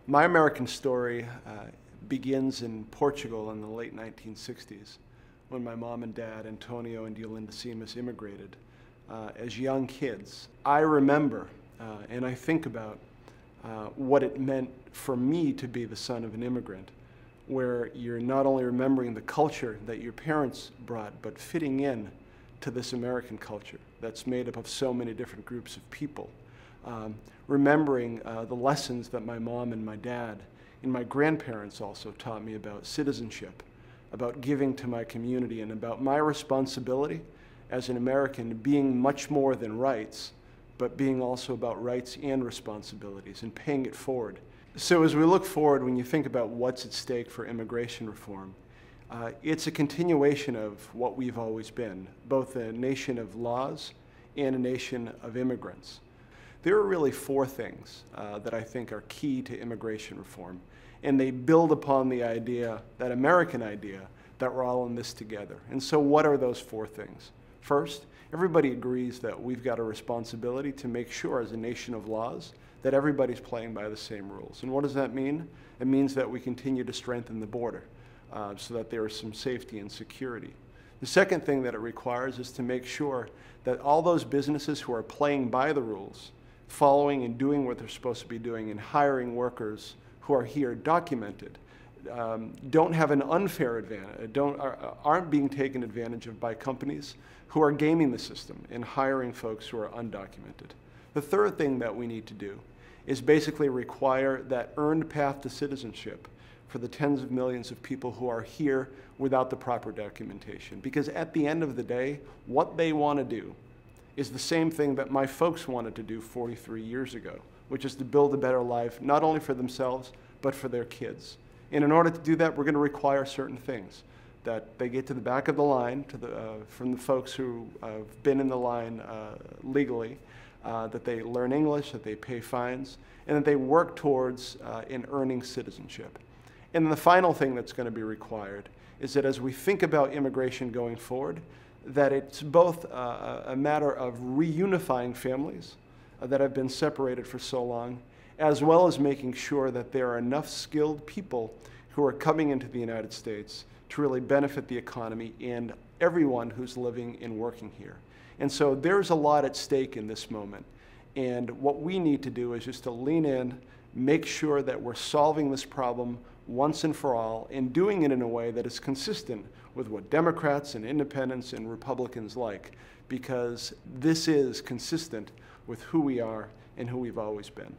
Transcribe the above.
My American story begins in Portugal in the late 1960s when my mom and dad, Antonio and Yolinda Simas, immigrated as young kids. I remember and I think about what it meant for me to be the son of an immigrant, where you're not only remembering the culture that your parents brought, but fitting in to this American culture that's made up of so many different groups of people. Remembering the lessons that my mom and my dad and my grandparents also taught me about citizenship, about giving to my community, and about my responsibility as an American being much more than rights, but being also about rights and responsibilities and paying it forward. So as we look forward, when you think about what's at stake for immigration reform, it's a continuation of what we've always been, both a nation of laws and a nation of immigrants. There are really four things that I think are key to immigration reform, and they build upon the idea, that American idea, that we're all in this together. And so what are those four things? First, everybody agrees that we've got a responsibility to make sure as a nation of laws that everybody's playing by the same rules. And what does that mean? It means that we continue to strengthen the border so that there is some safety and security. The second thing that it requires is to make sure that all those businesses who are playing by the rules, following and doing what they're supposed to be doing, and hiring workers who are here documented, don't have an unfair advantage, aren't being taken advantage of by companies who are gaming the system and hiring folks who are undocumented. The third thing that we need to do is basically require that earned path to citizenship for the tens of millions of people who are here without the proper documentation. Because at the end of the day, what they want to do is the same thing that my folks wanted to do 43 years ago, which is to build a better life, not only for themselves, but for their kids. And in order to do that, we're going to require certain things. That they get to the back of the line from the folks who have been in the line legally, that they learn English, that they pay fines, and that they work towards in earning citizenship. And then the final thing that's going to be required is that as we think about immigration going forward, that it's both a matter of reunifying families that have been separated for so long, as well as making sure that there are enough skilled people who are coming into the United States to really benefit the economy and everyone who's living and working here. And so there's a lot at stake in this moment. And what we need to do is just to lean in, make sure that we're solving this problem once and for all, and doing it in a way that is consistent with what Democrats and independents and Republicans like, because this is consistent with who we are and who we've always been.